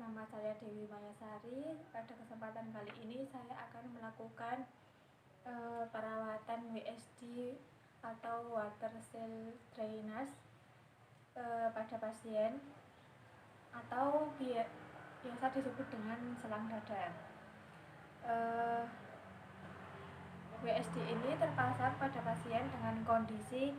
nama saya Dewi Mayasari. Pada kesempatan kali ini saya akan melakukan perawatan WSD atau water cell drainage pada pasien atau biasa disebut dengan selang dada. WSD ini terpasang pada pasien dengan kondisi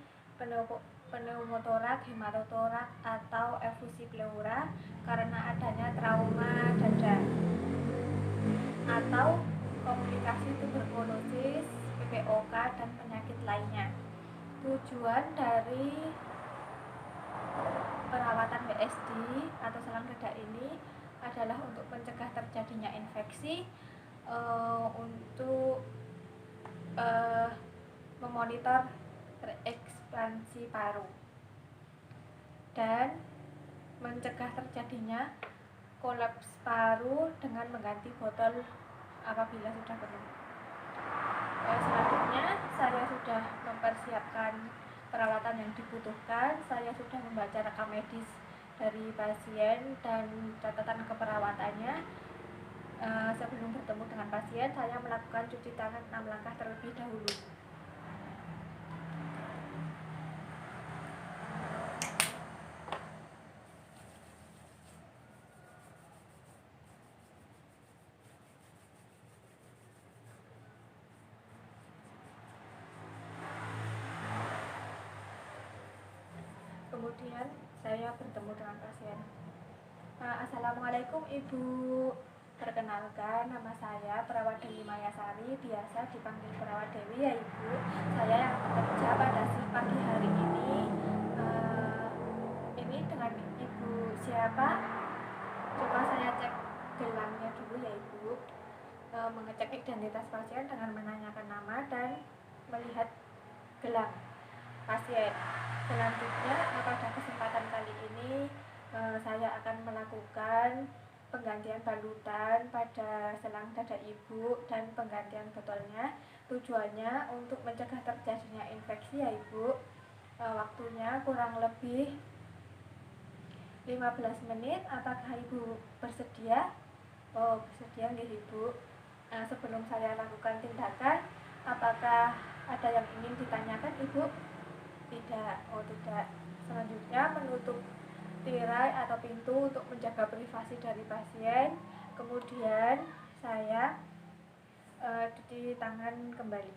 pneumotorak, hematotorak, atau efusi pleura karena adanya trauma dada atau komplikasi tuberkulosis, PPOK, dan penyakit lainnya. Tujuan dari perawatan WSD atau selang dada ini adalah untuk mencegah terjadinya infeksi, untuk memonitor ekspansi paru, dan mencegah terjadinya kolaps paru dengan mengganti botol apabila sudah penuh. Selanjutnya saya sudah mempersiapkan perawatan yang dibutuhkan. Saya sudah membaca rekam medis dari pasien dan catatan keperawatannya. Sebelum bertemu dengan pasien, saya melakukan cuci tangan 6 langkah terlebih dahulu. Kemudian saya bertemu dengan pasien. Assalamualaikum Ibu. Perkenalkan, nama saya Perawat Dewi Mayasari, biasa dipanggil Perawat Dewi ya Ibu. Saya yang bekerja pada shift pagi hari ini. Ini dengan Ibu siapa? Coba saya cek gelangnya dulu ya Ibu. Mengecek identitas pasien dengan menanyakan nama dan melihat gelang pasien. Selanjutnya, pada kesempatan kali ini saya akan melakukan penggantian balutan pada selang dada Ibu dan penggantian botolnya. Tujuannya untuk mencegah terjadinya infeksi ya Ibu. Waktunya kurang lebih 15 menit. Apakah Ibu bersedia? Oh, bersedia nggih Ibu. Sebelum saya lakukan tindakan, apakah ada yang ingin ditanyakan Ibu? Tidak. Oh, tidak. Selanjutnya, menutup tirai atau pintu untuk menjaga privasi dari pasien. Kemudian saya cuci tangan kembali.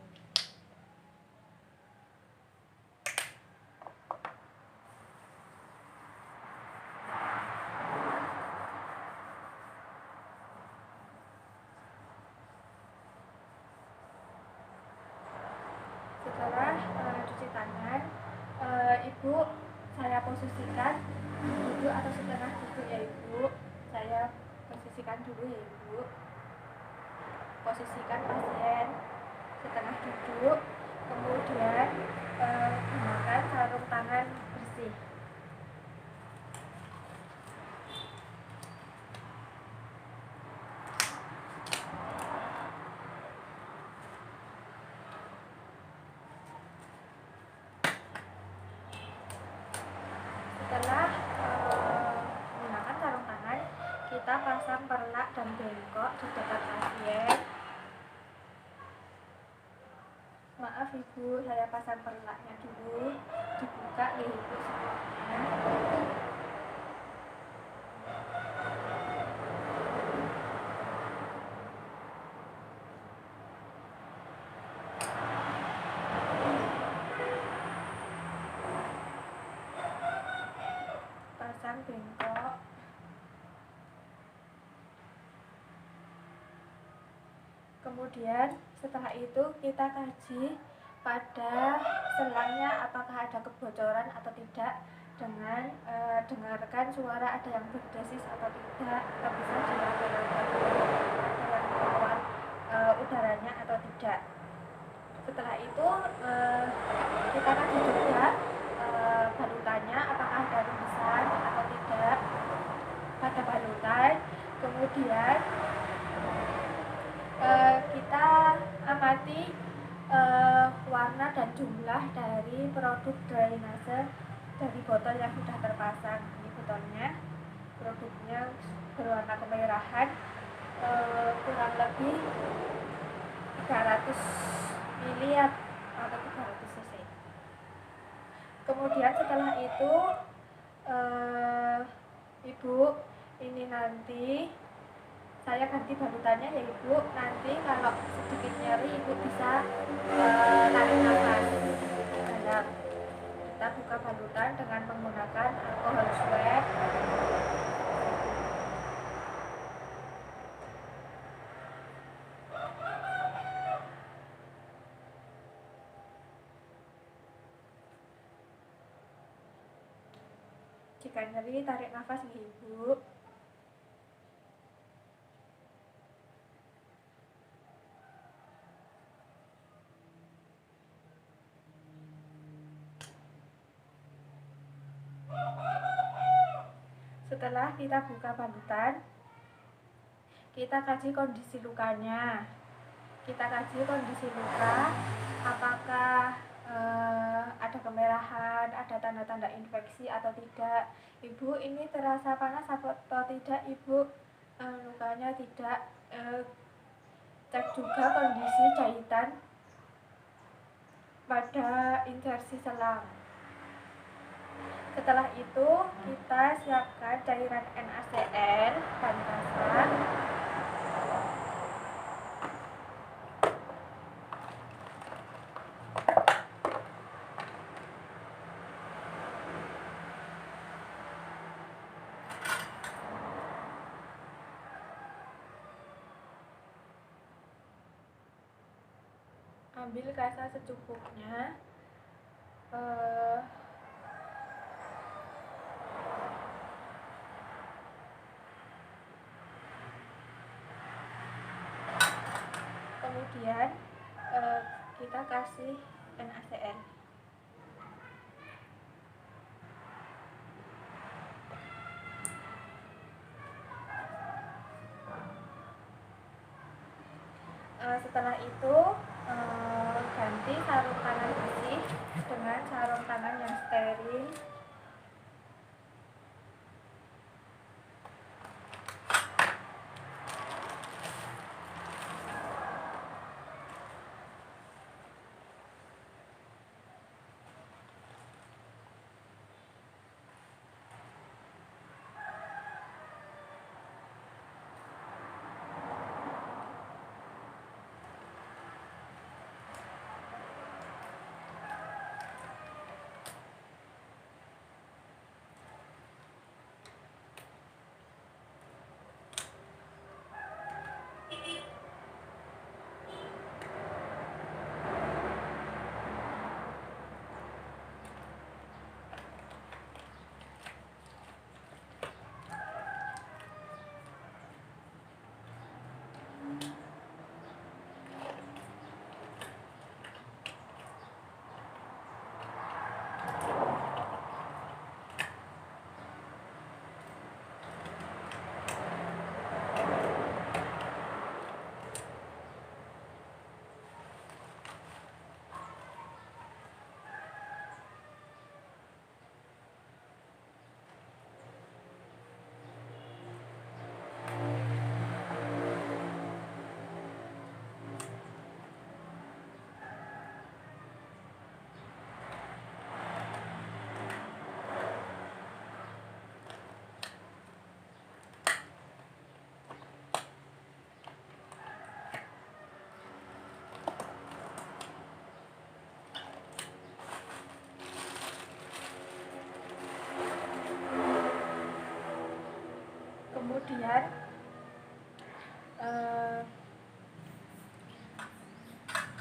Setelah cuci tangan, Ibu saya posisikan duduk atau setengah duduk ya Ibu. Saya posisikan dulu ya Ibu. Posisikan pasien setengah duduk, kemudian gunakan sarung tangan bersih. Setelah menggunakan sarung tangan, kita pasang perlak dan bengkok di dekat pasien. Maaf Ibu, saya pasang perlaknya dulu. Dibuka ya Ibu semuanya. Pasang bengkok. Kemudian setelah itu kita kaji pada selangnya apakah ada kebocoran atau tidak dengan dengarkan suara ada yang berdesis atau tidak, atau bisa dilakukan ada yang keluar udaranya atau tidak. Setelah itu kita kaji juga balutannya apakah ada rembesan atau tidak pada balutan. Kemudian kita amati warna dan jumlah dari produk drainase dari botol yang sudah terpasang. Ini botolnya. produknya berwarna kemerahan, kurang lebih 300 ml atau 300 cc. Kemudian setelah itu Ibu, ini nanti saya ganti balutannya ya Ibu. Nanti kalau sedikit nyeri Ibu bisa tarik nafas dalam. Kita buka balutan dengan menggunakan alkohol swab. Jika nyeri, tarik nafas ya Ibu. Setelah kita buka balutan, kita kaji kondisi lukanya. Kita kaji kondisi luka, apakah ada kemerahan, ada tanda-tanda infeksi atau tidak. Ibu, ini terasa panas atau tidak Ibu? Lukanya tidak. Cek juga kondisi jahitan pada insersi selang. Setelah itu kita siapkan cairan NaCl dan kasar. Ambil kasa secukupnya. Kemudian kita kasih NaCl. Setelah itu ganti sarung tangan bersih dengan sarung tangan yang steril. Kemudian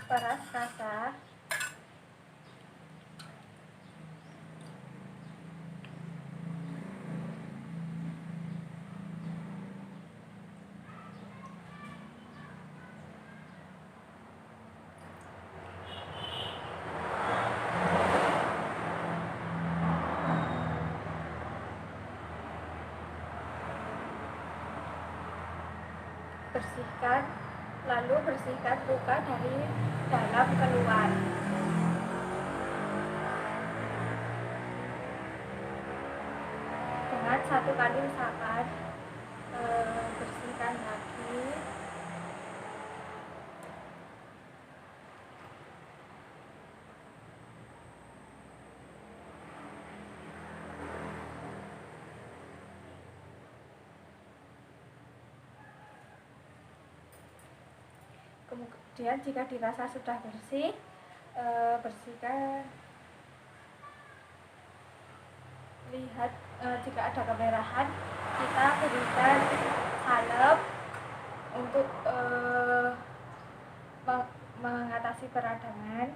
peras kasa. Bersihkan, lalu bersihkan luka dari dalam keluar. Dengan 1 kali resapan, bersihkan lagi. Kemudian jika dirasa sudah bersih, bersihkan. Lihat jika ada kemerahan, kita berikan salep untuk mengatasi peradangan.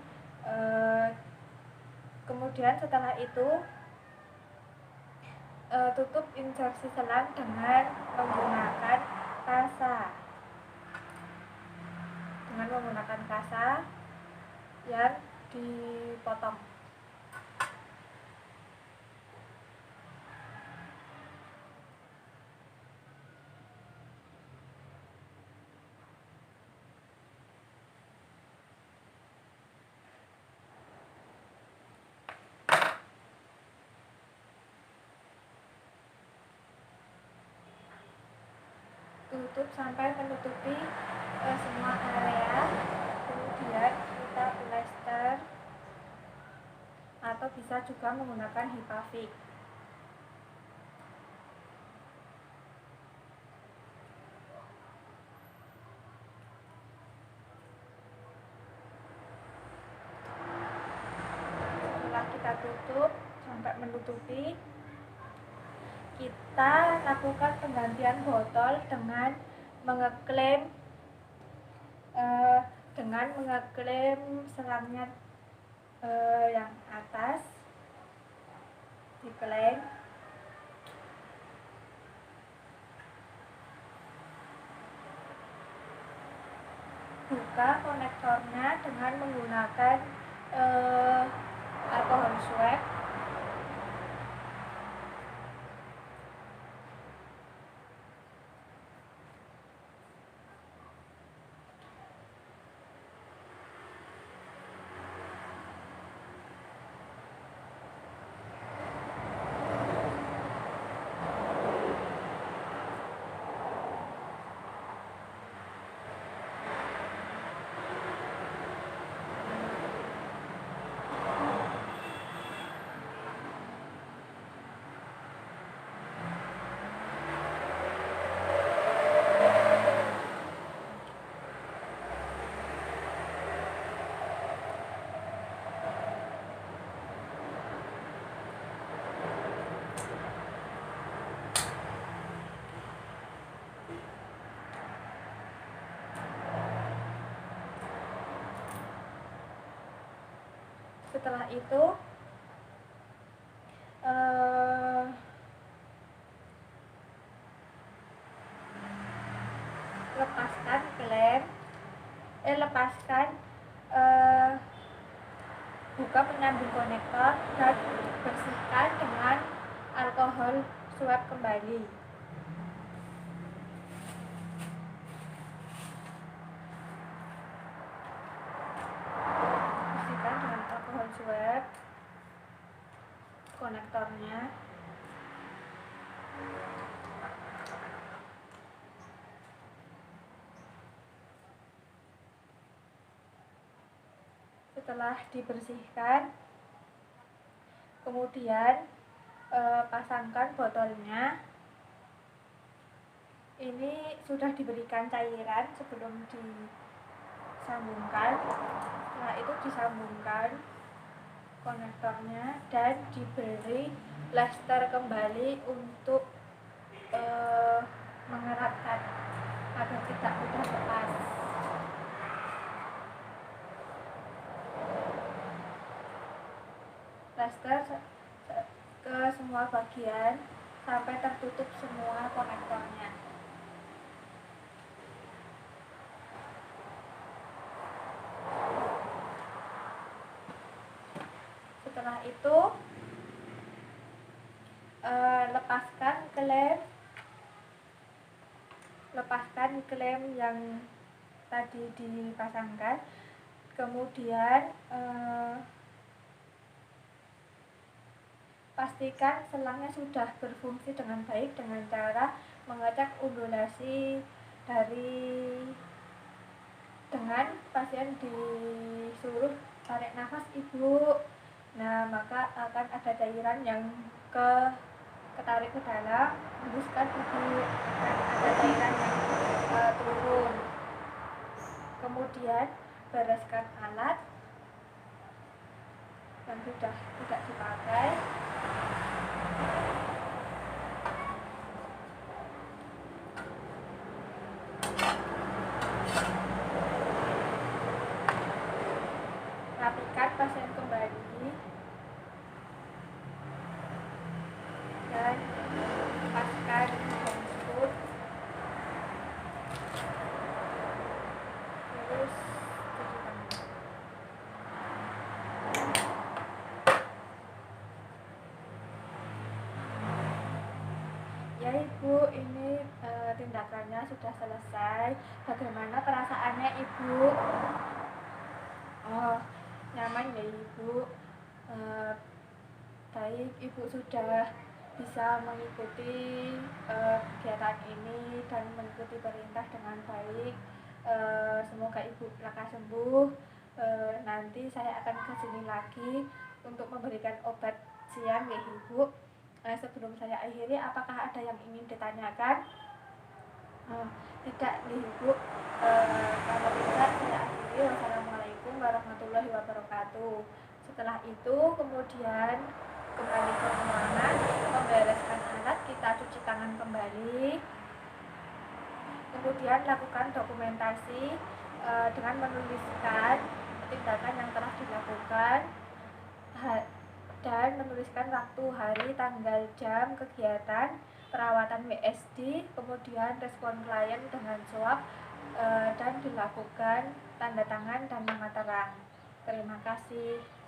Kemudian setelah itu tutup insersi selang dengan menggunakan kasa. Yang dipotong. Tutup sampai menutupi semua area. Kemudian kita plester atau bisa juga menggunakan Hipavik. Setelah kita tutup sampai menutupi, kita lakukan penggantian botol dengan mengeklem selangnya yang atas, diklem. Buka konektornya dengan menggunakan alkohol swab. Setelah itu lepaskan klem, buka penyambung konektor dan bersihkan dengan alkohol swab kembali. Bersihkan dengan alkohol swab konektornya. Setelah dibersihkan, kemudian pasangkan botolnya. Ini sudah diberikan cairan sebelum disambungkan. Setelah itu disambungkan konektornya dan diberi plester kembali untuk mengeratkan agar tidak mudah lepas. Plester ke semua bagian sampai tertutup semua konektornya. Setelah itu lepaskan klem yang tadi dipasangkan. Kemudian pastikan selangnya sudah berfungsi dengan baik dengan cara mengecek undulasi dengan pasien disuruh tarik nafas ibu. Nah, maka akan ada cairan yang ketarik ke dalam, hembuskan ibu, dan ada cairan yang turun. Kemudian bereskan alat yang sudah tidak dipakai. Rapikan pasien kembali dan lepaskan handsput, terus cuci tangan. Ya ibu, ini tindakannya sudah selesai. Bagaimana perasaannya ibu? Oh, nyaman ya ibu. Baik, ibu sudah bisa mengikuti kegiatan ini dan mengikuti perintah dengan baik. Semoga ibu lekas sembuh. Nanti saya akan ke sini lagi untuk memberikan obat siang ya ibu. Sebelum saya akhiri, apakah ada yang ingin ditanyakan? Tidak nih ibu. Kalau tidak, saya akhiri. Wassalamualaikum warahmatullahi wabarakatuh. Setelah itu kemudian kembali ke ruangan, membereskan alat, kita cuci tangan kembali, kemudian lakukan dokumentasi dengan menuliskan tindakan yang telah dilakukan dan menuliskan waktu, hari, tanggal, jam, kegiatan, perawatan WSD, kemudian respon klien dengan swab, dan dilakukan tanda tangan dan nama terang. Terima kasih.